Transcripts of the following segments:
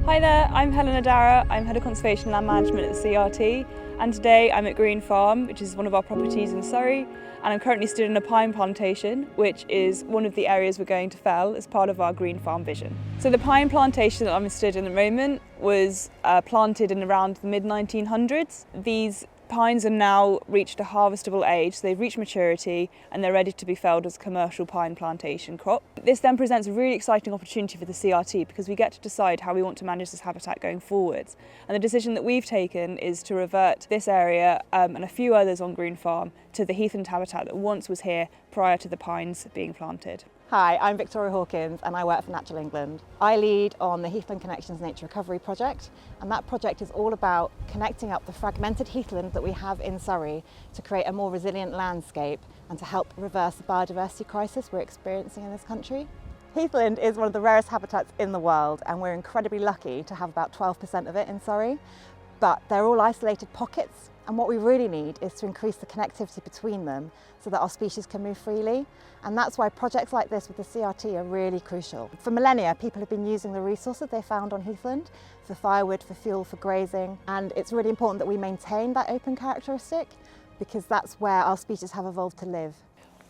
Hi there, I'm Helena Dara. I'm Head of Conservation and Land Management at the CRT, and today I'm at Green Farm, which is one of our properties in Surrey, and I'm currently stood in a pine plantation, which is one of the areas we're going to fell as part of our Green Farm vision. So the pine plantation that I'm stood in at the moment was planted in around the mid-1900s. These pines are now reached a harvestable age, so they've reached maturity and they're ready to be felled as a commercial pine plantation crop. This then presents a really exciting opportunity for the CRT because we get to decide how we want to manage this habitat going forwards. And the decision that we've taken is to revert this area and a few others on Green Farm to the heathland habitat that once was here prior to the pines being planted. Hi, I'm Victoria Hawkins and I work for Natural England. I lead on the Heathland Connections Nature Recovery Project, and that project is all about connecting up the fragmented heathland that we have in Surrey to create a more resilient landscape and to help reverse the biodiversity crisis we're experiencing in this country. Heathland is one of the rarest habitats in the world, and we're incredibly lucky to have about 12% of it in Surrey, but they're all isolated pockets. And what we really need is to increase the connectivity between them so that our species can move freely. And that's why projects like this with the CRT are really crucial. For millennia, people have been using the resources they found on heathland for firewood, for fuel, for grazing. And it's really important that we maintain that open characteristic because that's where our species have evolved to live.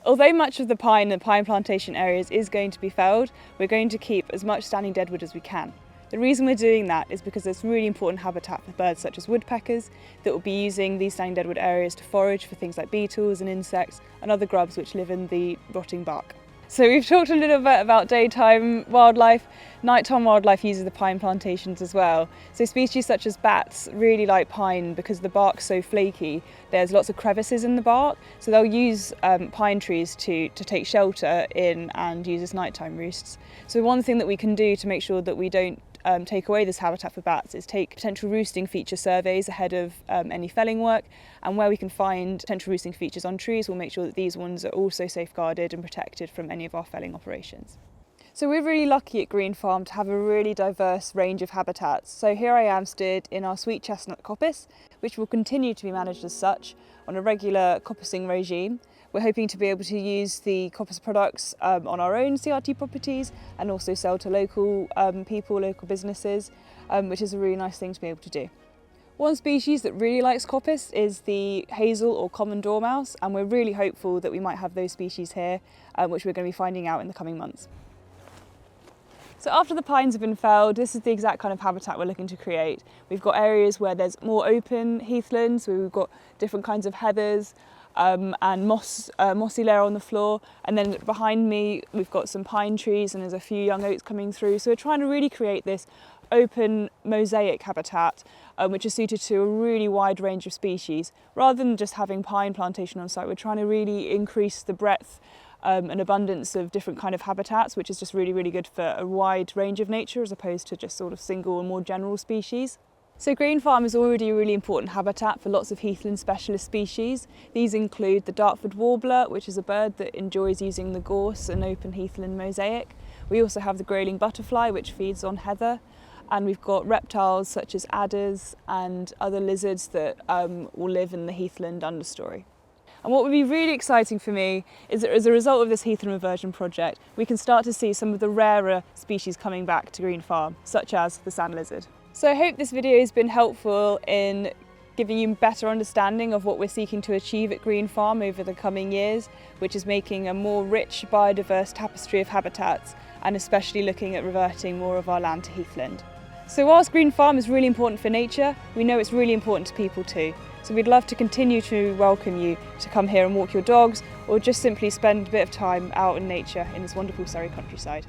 Although much of the pine and pine plantation areas is going to be felled, we're going to keep as much standing deadwood as we can. The reason we're doing that is because there's really important habitat for birds such as woodpeckers that will be using these standing deadwood areas to forage for things like beetles and insects and other grubs which live in the rotting bark. So we've talked a little bit about daytime wildlife. Nighttime wildlife uses the pine plantations as well. So species such as bats really like pine because the bark's so flaky. There's lots of crevices in the bark, so they'll use pine trees to take shelter in and use as nighttime roosts. So one thing that we can do to make sure that we don't take away this habitat for bats is take potential roosting feature surveys ahead of any felling work, and where we can find potential roosting features on trees, we'll make sure that these ones are also safeguarded and protected from any of our felling operations. So we're really lucky at Green Farm to have a really diverse range of habitats. So here I am stood in our sweet chestnut coppice, which will continue to be managed as such on a regular coppicing regime. We're hoping to be able to use the coppice products on our own CRT properties and also sell to local people, local businesses, which is a really nice thing to be able to do. One species that really likes coppice is the hazel or common dormouse, and we're really hopeful that we might have those species here, which we're going to be finding out in the coming months. So after the pines have been felled, this is the exact kind of habitat we're looking to create. We've got areas where there's more open heathlands, where we've got different kinds of heathers, and mossy layer on the floor, and then behind me we've got some pine trees and there's a few young oaks coming through. So we're trying to really create this open mosaic habitat which is suited to a really wide range of species. Rather than just having pine plantation on site, we're trying to really increase the breadth and abundance of different kind of habitats, which is just really good for a wide range of nature as opposed to just sort of single and more general species. So Green Farm is already a really important habitat for lots of heathland specialist species. These include the Dartford warbler, which is a bird that enjoys using the gorse and open heathland mosaic. We also have the grayling butterfly, which feeds on heather. And we've got reptiles such as adders and other lizards that will live in the heathland understory. And what would be really exciting for me is that as a result of this heathland reversion project, we can start to see some of the rarer species coming back to Green Farm, such as the sand lizard. So I hope this video has been helpful in giving you a better understanding of what we're seeking to achieve at Green Farm over the coming years, which is making a more rich, biodiverse tapestry of habitats, and especially looking at reverting more of our land to heathland. So whilst Green Farm is really important for nature, we know it's really important to people too. So we'd love to continue to welcome you to come here and walk your dogs, or just simply spend a bit of time out in nature in this wonderful Surrey countryside.